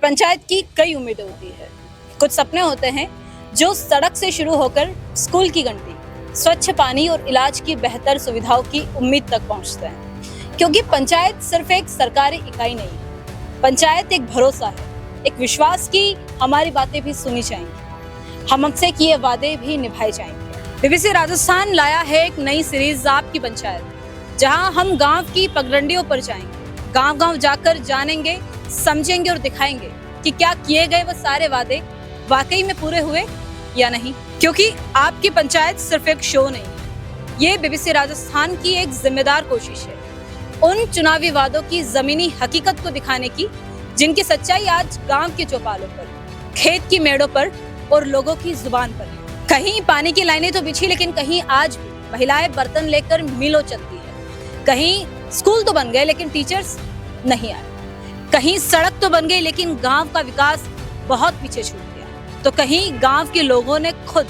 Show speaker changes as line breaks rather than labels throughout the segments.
पंचायत की कई उम्मीदें होती है। कुछ सपने होते हैं जो सड़क से शुरू होकर स्कूल की घंटी, स्वच्छ पानी और इलाज की बेहतर सुविधाओं की उम्मीद तक पहुंचते हैं। क्योंकि पंचायत सिर्फ एक सरकारी इकाई नहीं है, पंचायत एक भरोसा है, एक विश्वास कि हमारी बातें भी सुनी जाएंगी, हमसे किए वादे भी निभाए जाएंगे। बीबीसी राजस्थान लाया है एक नई सीरीज आपकी पंचायत, जहां हम गांव की पगडंडियों पर जाएंगे, गांव-गांव जाकर जानेंगे, समझेंगे और दिखाएंगे कि क्या किए गए वो सारे वादे वाकई में पूरे हुए या नहीं। क्योंकि आपकी पंचायत सिर्फ एक शो नहीं, ये बीबीसी राजस्थान की एक जिम्मेदार कोशिश है उन चुनावी वादों की जमीनी हकीकत को दिखाने की, जिनकी सच्चाई आज गांव के चौपालों पर, खेत की मेड़ों पर और लोगों की जुबान पर है। कहीं पानी की लाइनें तो बिछी, लेकिन कहीं आज भी महिलाएं बर्तन लेकर मीलों चलती है। कहीं स्कूल तो बन गए लेकिन टीचर्स नहीं आए। कहीं सड़क तो बन गई लेकिन गांव का विकास बहुत पीछे छूट गया। तो कहीं गांव के लोगों ने खुद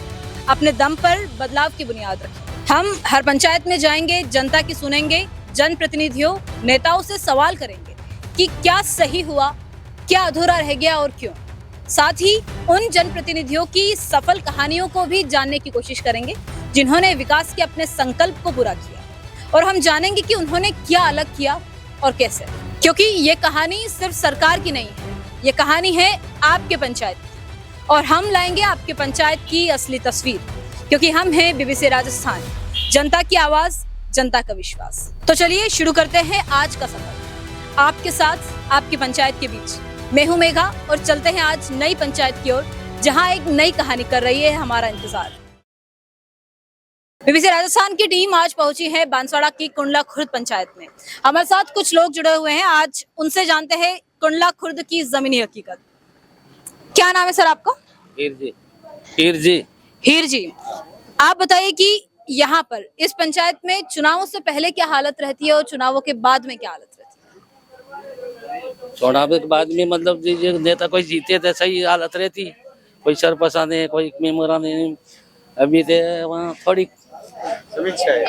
अपने दम पर बदलाव की बुनियाद रखी। हम हर पंचायत में जाएंगे, जनता की सुनेंगे, जनप्रतिनिधियों, नेताओं से सवाल करेंगे कि क्या सही हुआ, क्या अधूरा रह गया और क्यों। साथ ही उन जनप्रतिनिधियों की सफल कहानियों को भी जानने की कोशिश करेंगे जिन्होंने विकास के अपने संकल्प को पूरा किया, और हम जानेंगे कि उन्होंने क्या अलग किया और कैसे। क्योंकि ये कहानी सिर्फ सरकार की नहीं है, ये कहानी है आपके पंचायत की, और हम लाएंगे आपके पंचायत की असली तस्वीर। क्योंकि हम हैं बीबीसी राजस्थान, जनता की आवाज, जनता का विश्वास। तो चलिए शुरू करते हैं आज का सफर आपके साथ, आपकी पंचायत के बीच। मैं हूं मेघा और चलते हैं आज नई पंचायत की ओर, जहां एक नई कहानी कर रही है हमारा इंतजार। बीबीसी राजस्थान की टीम आज पहुंची है बांसवाड़ा की कुंडला खुर्द पंचायत में। हमारे साथ कुछ लोग जुड़े हुए हैं, आज उनसे जानते हैं कुंडला खुर्द की जमीनी हकीकत। क्या नाम है सर आपका? हीर जी, आप बताइए कि यहाँ पर इस पंचायत में चुनावों से पहले क्या हालत रहती है और चुनावों के बाद में क्या हालत रहती है?
चुनाव के बाद में मतलब जो नेता कोई जीते तो सही हालत रहती, कोई सरपंच आने, कोई मेंबर आने। अभी तो वहाँ थोड़ी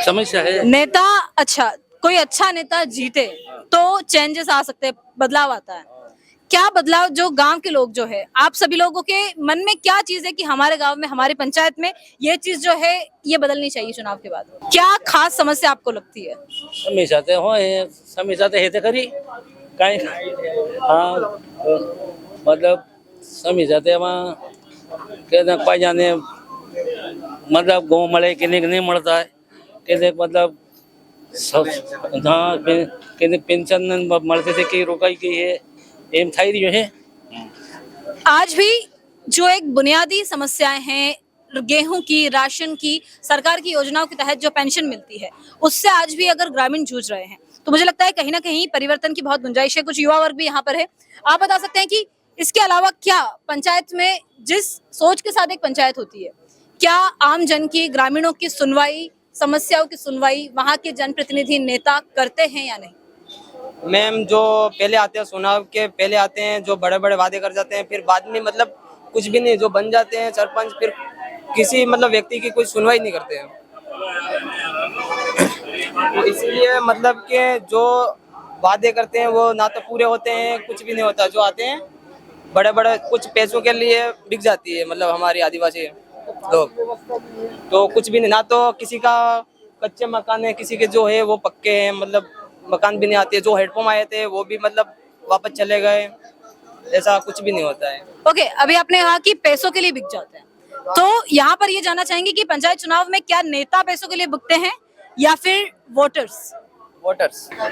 समस्या है।
नेता, अच्छा, कोई अच्छा नेता जीते तो चेंजेस आ सकते हैं, बदलाव आता है। क्या बदलाव जो गांव के लोग जो है, आप सभी लोगों के मन में क्या चीज है कि हमारे गांव में, हमारी पंचायत में ये चीज जो है ये बदलनी चाहिए चुनाव के बाद? क्या खास समस्या आपको लगती है?
समस्या तो है तो करी काई। हाँ, मतलब समस्या तो वहाँ कहते पाई जाने, मतलब गाँव મળે कि नहीं મળता है, कहते मतलब हाँ कहते पेंशन મળતી थी कि रोकाई गई है, एम थाई रही है।
आज भी जो एक बुनियादी समस्याएं हैं, गेहूं की, राशन की, सरकार की योजनाओं के तहत जो पेंशन मिलती है, उससे आज भी अगर ग्रामीण जूझ रहे हैं, तो मुझे लगता है कहीं ना कहीं परिवर्तन की बहुत गुंजाइश है। कुछ युवा वर्ग भी यहाँ पर है, आप बता सकते हैं कि इसके अलावा क्या पंचायत में, जिस सोच के साथ एक पंचायत होती है, क्या आम जन की, ग्रामीणों की सुनवाई, समस्याओं की सुनवाई वहाँ के जनप्रतिनिधि, नेता करते हैं या नहीं?
मैम, जो पहले आते हैं, चुनाव के पहले आते हैं, जो बड़े बड़े वादे कर जाते हैं, फिर बाद में मतलब कुछ भी नहीं, जो बन जाते हैं सरपंच, फिर किसी मतलब व्यक्ति की कोई सुनवाई नहीं करते हैं। तो इसलिए मतलब कि जो वादे करते हैं वो ना तो पूरे होते हैं, कुछ भी नहीं होता। जो आते हैं बड़े बड़े कुछ पैसों के लिए बिक जाती है, मतलब हमारी आदिवासी लोग तो कुछ भी नहीं, ना तो किसी का कच्चे मकान है, किसी के जो है वो पक्के हैं, मतलब मकान भी नहीं आते। जो हेडपम्प आए थे वो भी मतलब वापस चले गए, ऐसा कुछ भी नहीं होता है।
ओके, अभी आपने कहा कि पैसों के लिए बिक जाते हैं, तो यहाँ पर ये जानना चाहेंगे कि पंचायत चुनाव में क्या नेता पैसों के लिए बिकते हैं या फिर वोटर्स?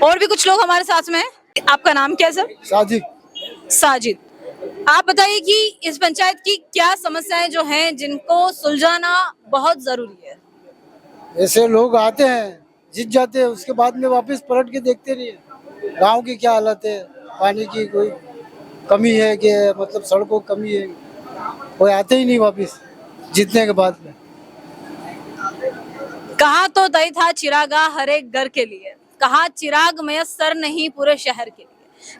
और भी कुछ लोग हमारे साथ में हैं। आपका नाम क्या है सर? साजिद, आप बताइए कि इस पंचायत की क्या समस्याएं जो हैं जिनको सुलझाना बहुत जरूरी है?
ऐसे लोग आते हैं, जीत जाते हैं, उसके बाद में वापस पलट के देखते नहीं है गाँव की क्या हालत है, पानी की कोई कमी है कि मतलब सड़कों की कमी है, कोई आते ही नहीं वापस जीतने के बाद में।
कहा तो तय था चिरागा हर एक घर के लिए, कहा चिराग मयस्सर नहीं पूरे शहर के लिए।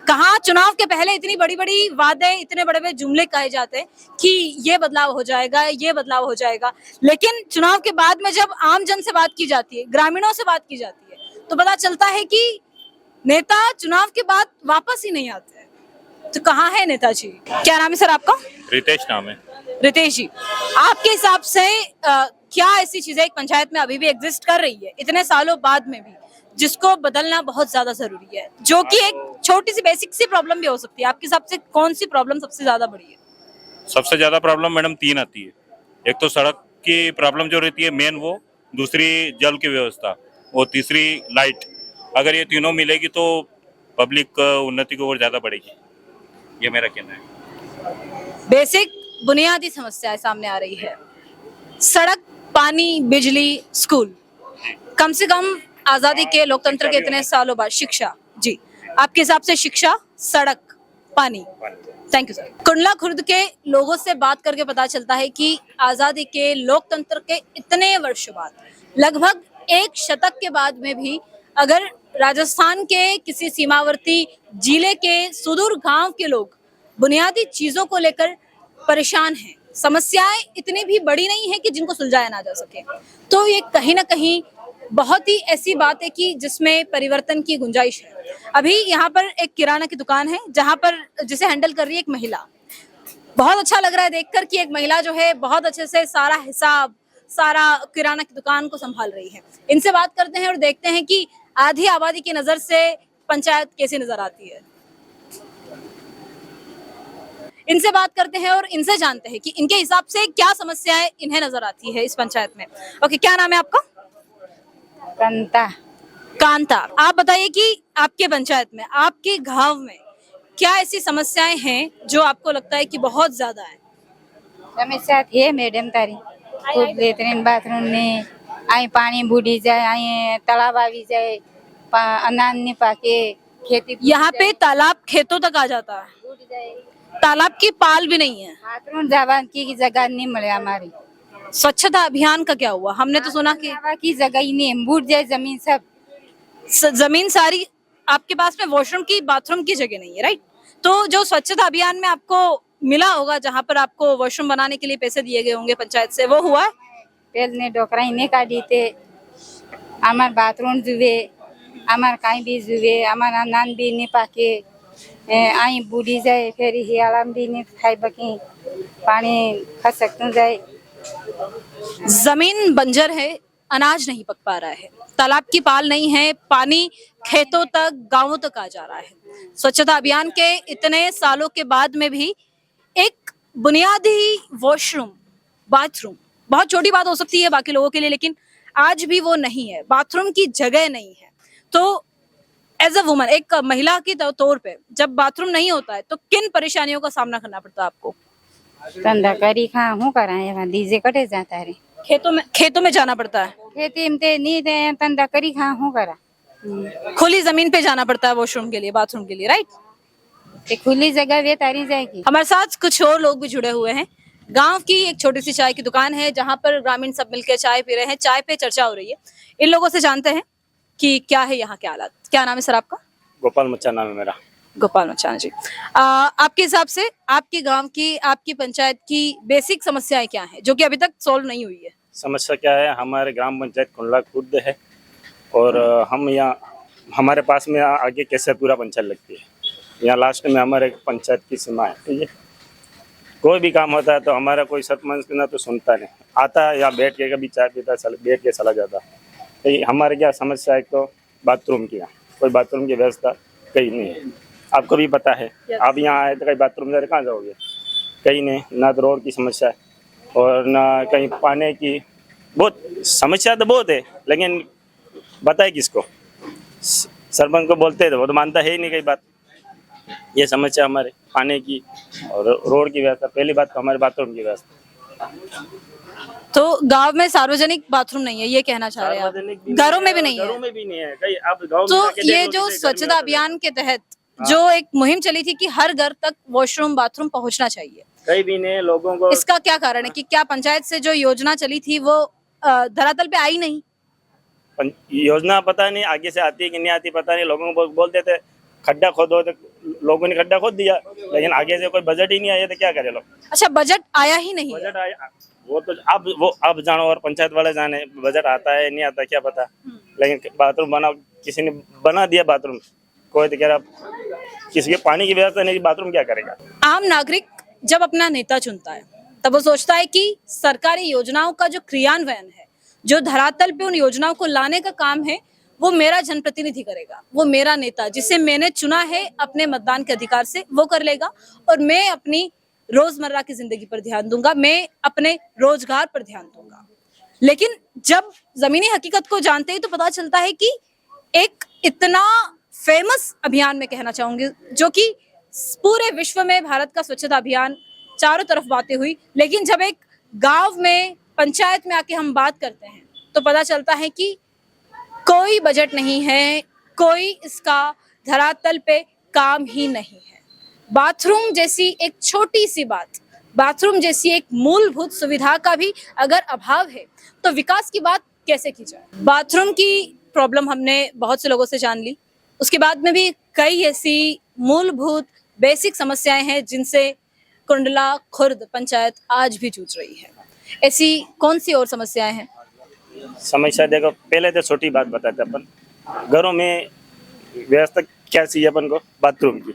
कहा चुनाव के पहले इतनी बड़ी बड़ी वादे, इतने बड़े बड़े जुमले कहे जाते हैं कि ये बदलाव हो जाएगा, ये बदलाव हो जाएगा, लेकिन चुनाव के बाद में जब आम जन से बात की जाती है, ग्रामीणों से बात की जाती है, तो पता चलता है कि नेता चुनाव के बाद वापस ही नहीं आते हैं। तो कहाँ है नेताजी? क्या नाम है सर आपका?
रितेश नाम है।
रितेश जी, आपके हिसाब से क्या ऐसी चीजें एक पंचायत में अभी भी एग्जिस्ट कर रही है इतने सालों बाद में भी, जिसको बदलना बहुत ज्यादा जरूरी है, जो कि एक छोटी सी बेसिक सी प्रॉब्लम भी हो सकती है? आपके हिसाब से कौन सी प्रॉब्लम सबसे ज्यादा बड़ी है?
सबसे ज्यादा प्रॉब्लम मैडम 3 आती है। एक तो सड़क की प्रॉब्लम जो रहती है मेन, वो दूसरी जल की व्यवस्था, और तीसरी लाइट। अगर ये तीनों मिलेगी तो पब्लिक उन्नति की ओर ज्यादा बढ़ेगी, ये मेरा कहना है।
बेसिक बुनियादी समस्याएं सामने आ रही है, सड़क, पानी, बिजली, स्कूल। कम से कम आजादी के, लोकतंत्र के इतने सालों बाद शिक्षा, जी आपके हिसाब से शिक्षा, सड़क, पानी। Thank you sir. Kundla Khurd के लोगों से बात करके पता चलता है कि आजादी के, लोकतंत्र के इतने वर्षों बाद, लगभग एक शतक के बाद में भी अगर राजस्थान के किसी सीमावर्ती जिले के सुदूर गांव के लोग बुनियादी चीजों को लेकर परेशान हैं, समस्याएं इतनी भी बड़ी नहीं है कि जिनको सुलझाया ना जा सके, तो ये कहीं ना कहीं बहुत ही ऐसी बात है कि जिसमें परिवर्तन की गुंजाइश है। अभी यहाँ पर एक किराना की दुकान है जहाँ पर जिसे हैंडल कर रही है एक महिला। बहुत अच्छा लग रहा है देखकर कि एक महिला जो है बहुत अच्छे से सारा हिसाब, सारा किराना की दुकान को संभाल रही है। इनसे बात करते हैं और देखते हैं कि आधी आबादी की नजर से पंचायत कैसी नजर आती है। इनसे बात करते हैं और इनसे जानते हैं कि इनके हिसाब से क्या समस्याएं इन्हें नजर आती है इस पंचायत में। ओके, क्या नाम है आपका?
कांता।
कांता, आप बताइए कि आपके पंचायत में, आपके गांव में क्या ऐसी समस्याएं हैं जो आपको लगता है कि बहुत ज्यादा है?
समस्या थी मैडम तारी खूब लेटरिन बाथरूम ने आई पानी बूढ़ी जाए, आई तालाब आवी जाए, अनाज नहीं पाके खेती।
यहाँ पे तालाब खेतों तक आ जाता है,
बूढ़ जाए,
तालाब की पाल भी नहीं है।
बाथरूम जावा की जगह नहीं मिले हमारी।
स्वच्छता अभियान का क्या हुआ? हमने तो सुना कि
जावा की जगह ही नहीं, बूढ़ जाए जमीन सब।
जमीन सारी आपके पास में वॉशरूम की, बाथरूम की जगह नहीं है, राइट? तो जो स्वच्छता अभियान में आपको मिला होगा, जहाँ पर आपको वॉशरूम बनाने के लिए पैसे दिए गए होंगे पंचायत से, वो हुआ है?
पेल ने डोकरा इन्हें काटी थे, हमार बाथरूम जुए, हमार काई भी जुए, हमार अनान भी नहीं पाके आई बूढ़ी जाए, फिर हियालाम भी नहीं खाई बकी, पानी खा सकते जाए।
जमीन बंजर है, अनाज नहीं पक पा रहा है, तालाब की पाल नहीं है, पानी खेतों तक, गांवों तक आ जा रहा है। स्वच्छता अभियान के इतने सालों के बाद में भी एक बुनियादी वॉशरूम, बाथरूम, बहुत छोटी बात हो सकती है बाकी लोगों के लिए, लेकिन आज भी वो नहीं है, बाथरूम की जगह नहीं है। तो एज अ वुमन, एक महिला की तौर पे जब बाथरूम नहीं होता है तो किन परेशानियों का सामना करना पड़ता है आपको?
धंधा करी खा हूँ करा दीजे कटे जाता रे,
खेतों में जाना पड़ता है,
खेती में ते नहीं दे धंधा करी खा हूँ करा,
खुली जमीन पे जाना पड़ता है वॉशरूम के लिए, बाथरूम के लिए, राइट?
ते खुली जगह वे तारी जाएगी।
हमारे साथ कुछ और लोग भी जुड़े हुए हैं। गांव की एक छोटी सी चाय की दुकान है जहां पर ग्रामीण सब मिलकर चाय पी रहे हैं, चाय पे चर्चा हो रही है। इन लोगों से जानते हैं कि क्या है यहाँ के हालात। क्या नाम है सर आपका?
गोपाल मचान नाम है मेरा।
गोपाल मचान जी, आपके हिसाब से आपके गांव की, आपकी पंचायत की बेसिक समस्याएं क्या हैं जो कि अभी तक सॉल्व नहीं हुई है?
समस्या क्या है, हमारे ग्राम पंचायत कुंडला खुर्द है और हम यहाँ, हमारे पास में आगे केसरपुरा पंचायत लगती है, यहाँ लास्ट में हमारे पंचायत की सीमा है। ठीक है, कोई भी काम होता है तो हमारा कोई सरपंच ना तो सुनता नहीं, आता है यहाँ बैठ के कभी चाय पीता, बैठ के चला जाता। तो हमारे क्या समस्या है, तो बाथरूम की, कोई बाथरूम की व्यवस्था कहीं नहीं है। आपको भी पता है, आप यहाँ आए तो कहीं बाथरूम जा रहे कहाँ जाओगे? कहीं नहीं, ना तो रोड की समस्या है और ना कहीं पानी की। बहुत समस्या तो बहुत है, लेकिन बताए किसको? सरपंच को बोलते हैं तो वो तो मानता है ही नहीं कई बात। ये समस्या हमारे पानी की और रोड की व्यवस्था। पहली बात तो हमारे बाथरूम की व्यवस्था।
तो गांव में सार्वजनिक बाथरूम नहीं है, ये कहना चाह रहे हैं आप? घरों में भी नहीं है?
घरों में भी नहीं है कहीं। आप गाँव
तो ये जो स्वच्छता अभियान के तहत जो एक मुहिम चली थी कि हर घर तक वॉशरूम, बाथरूम पहुंचना चाहिए,
कहीं भी नहीं, लोगों को
इसका क्या कारण है कि क्या पंचायत से जो योजना चली थी वो धरातल पे आई नहीं?
योजना पता नहीं आगे से आती है कि नहीं आती पता नहीं। लोगों को बोलते थे खड्डा खोदो, तो लोगों ने खड्डा खोद दिया, लेकिन आगे से कोई बजट ही नहीं आया तो क्या करे लोग?
अच्छा, बजट आया ही नहीं है?
बजट आया वो तो अब जानो और पंचायत वाले जाने, बजट आता है नहीं आता क्या पता। लेकिन बाथरूम बना, किसी ने बना दिया बाथरूम, कोई तो कह रहा किसी के पानी की व्यवस्था नहीं, बाथरूम क्या करेगा?
आम नागरिक जब अपना नेता चुनता है तब वो सोचता है कि सरकारी योजनाओं का जो क्रियान्वयन है, जो धरातल पे उन योजनाओं को लाने का काम है, वो मेरा जनप्रतिनिधि करेगा, वो मेरा नेता जिसे मैंने चुना है अपने मतदान के अधिकार से, वो कर लेगा। और मैं अपनी रोजमर्रा की जिंदगी पर ध्यान दूंगा, मैं अपने रोजगार पर ध्यान दूंगा। लेकिन जब जमीनी हकीकत को जानते हैं तो पता चलता है कि एक इतना फेमस अभियान मैं कहना चाहूंगी, जो कि पूरे विश्व में भारत का स्वच्छता अभियान चारों तरफ बातें हुई, लेकिन जब एक गांव में पंचायत में आके हम बात करते हैं तो पता चलता है कि कोई बजट नहीं है, कोई इसका धरातल पे काम ही नहीं है। बाथरूम जैसी एक छोटी सी बात, बाथरूम जैसी एक मूलभूत सुविधा का भी अगर अभाव है तो विकास की बात कैसे की जाए। बाथरूम की प्रॉब्लम हमने बहुत से लोगों से जान ली, उसके बाद में भी कई ऐसी मूलभूत बेसिक समस्याएं हैं जिनसे कुंडला खुर्द पंचायत आज भी जूझ रही है। ऐसी कौन सी और समस्याएं हैं?
समस्या देखो, पहले तो छोटी बात बताते अपन, घरों में व्यवस्था क्या चाहिए अपन को? बाथरूम की।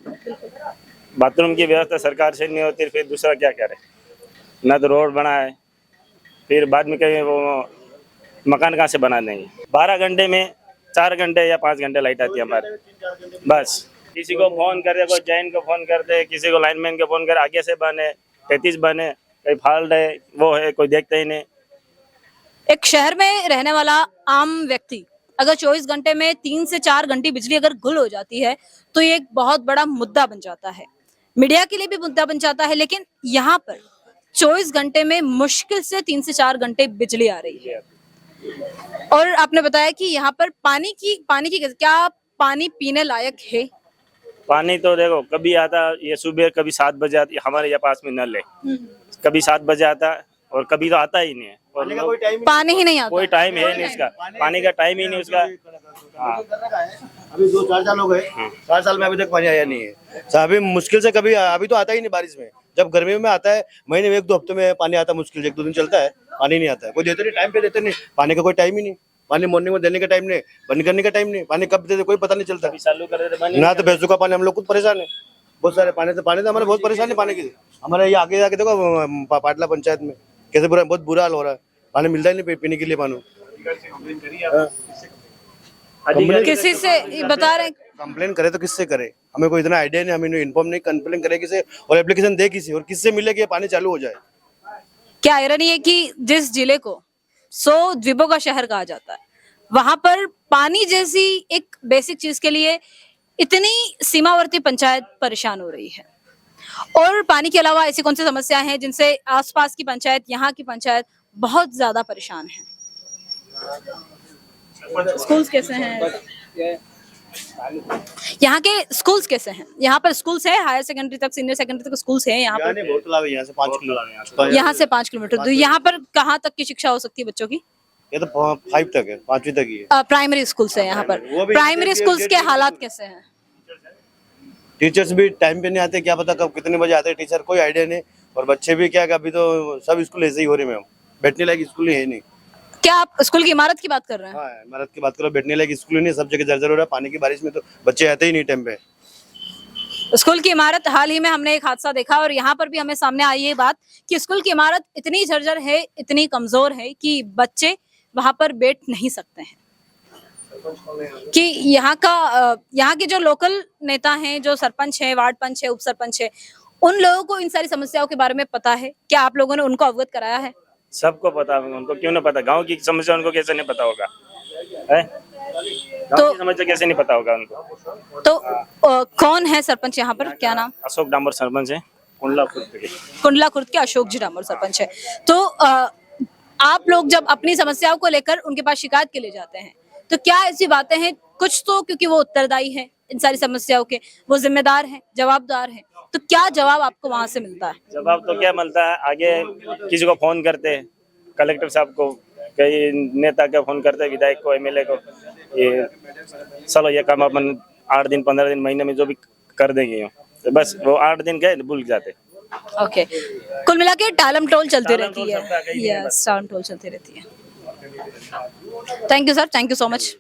बाथरूम की व्यवस्था सरकार से नहीं होती, फिर दूसरा क्या करे? ना तो रोड बना है, फिर बाद में कहीं वो मकान कहाँ से बना देंगे? 12 घंटे में 4 घंटे या 5 घंटे लाइट आती है हमारे, बस। किसी को फोन करे, कोई जैन को फोन करते, किसी को लाइनमैन को फोन करे, आगे से बने 33 बने, कोई फाल्ट है वो है, कोई देखता ही नहीं।
एक शहर में रहने वाला आम व्यक्ति अगर 24 घंटे में 3 से 4 घंटे बिजली अगर गुल हो जाती है तो ये एक बहुत बड़ा मुद्दा बन जाता है, मीडिया के लिए भी मुद्दा बन जाता है। लेकिन यहाँ पर 24 घंटे में मुश्किल से 3 से 4 घंटे बिजली आ रही है। और आपने बताया कि यहाँ पर पानी की क्या पानी पीने लायक है?
पानी तो देखो कभी आता ये सुबह, कभी 7 बजे आती, हमारे यहाँ पास में नल है, कभी 7 बजे आता और कभी तो आता ही नहीं है। और
पानी ही नहीं आता,
कोई टाइम है नहीं इसका, पानी का टाइम ही नहीं उसका।
अभी 2-4 साल हो गए, 4 साल में अभी तक पानी आया नहीं है। अभी मुश्किल से कभी, अभी तो आता ही नहीं बारिश में। जब गर्मी में आता है महीने में 1-2 हफ्ते में पानी आता, मुश्किल से 1-2 दिन चलता है, पानी नहीं आता है। कोई देते नहीं, टाइम पे देते नहीं, पानी का कोई टाइम ही नहीं। पानी मॉर्निंग में देने का टाइम नहीं, बंद करने का टाइम नहीं, पानी कब देते कोई पता नहीं चलता।
चालू कर देते
ना तो भैंसों का पानी, हम लोग खुद परेशान है बहुत सारे पानी से हमारे बहुत परेशान है पानी की। हमारे ये आगे जाके देखो पाटला पंचायत में कैसे बहुत बुरा हाल हो रहा है, पानी मिलता ही नहीं पीने के लिए पानी।
किसी से बता रहे
कंप्लेन करे तो किससे करे? हमें कोई इतना आइडिया नहीं, हमें इन्फॉर्म नहीं। कंप्लेन करे किसे और एप्लीकेशन दे किसी, और किससे मिले कि ये पानी चालू हो जाए?
क्या आयरनी है कि जिस जिले को 100 द्वीपों का शहर कहा जाता है, वहां पर पानी जैसी एक बेसिक चीज के लिए इतनी सीमावर्ती पंचायत परेशान हो रही है। और पानी के अलावा ऐसी कौन सी समस्याएं हैं जिनसे आसपास की पंचायत, यहाँ की पंचायत बहुत ज्यादा परेशान है? स्कूल्स कैसे हैं? यहाँ के स्कूल्स कैसे हैं? यहाँ पर स्कूल्स है, हायर सेकेंडरी तक, सीनियर सेकेंडरी तक स्कूल्स है यहाँ पर?
यहाँ से 5 किलोमीटर,
यहाँ से 5 किलोमीटर दूर। यहाँ पर कहाँ तक की शिक्षा हो सकती है बच्चों की?
ये तो 5 तक है, 5वीं तक ही है।
प्राइमरी स्कूल्स है यहाँ पर। प्राइमरी स्कूल्स के हालात कैसे हैं?
टीचर्स भी टाइम पे नहीं आते, क्या पता कब कितने बजे आते हैं टीचर, कोई आइडिया नहीं। और बच्चे भी क्या, अभी तो सब स्कूल ऐसे ही हो रहे हैं, बैठने लायक स्कूल ही है नहीं।
क्या आप स्कूल की इमारत की बात कर रहे हैं?
हाँ, इमारत की बात करो, बैठने लायक स्कूल ही नहीं, सब जगह जर्जर हो रहा है। पानी की बारिश में तो बच्चे आते ही नहीं टाइम पे।
स्कूल की इमारत, हाल ही में हमने एक हादसा देखा और यहाँ पर भी हमें सामने आई ये बात कि स्कूल की इमारत इतनी जर्जर है, इतनी कमजोर है कि बच्चे वहां पर बैठ नहीं सकते हैं। कि यहाँ के जो लोकल नेता हैं, जो सरपंच है, वार्ड पंच है, उप सरपंच है, उन लोगों को इन सारी समस्याओं के बारे में पता है? क्या आप लोगों ने उनको अवगत कराया है?
सबको पता है, उनको क्यों नहीं पता? गांव की समस्या उनको कैसे नहीं पता होगा?
तो
समस्या कैसे नहीं पता होगा उनको?
तो कौन है सरपंच यहाँ पर, क्या नाम?
अशोक डामर सरपंच है, कुंडला
खुर्द के अशोक जी डामर सरपंच है। तो आप लोग जब अपनी समस्याओं को लेकर उनके पास शिकायत के लिए जाते हैं तो क्या ऐसी बातें हैं? कुछ तो, क्योंकि वो उत्तरदायी है इन सारी समस्याओं के, वो जिम्मेदार हैं, जवाबदार हैं, तो क्या जवाब आपको वहां से मिलता है?
जवाब तो क्या मिलता है, आगे किसी को फोन करते हैं, कलेक्टर साहब को, कई नेता को फोन करते हैं, विधायक को, एमएलए को, ये चलो ये काम अपन 8 दिन 15 दिन महीने में जो भी कर देंगे, तो बस वो 8 दिन गए भूल जाते।
ओके, कुल मिला के टालम टोल चलती रहती है। यस, टालम टोल चलती रहती है। Thank you sir, thank you so much.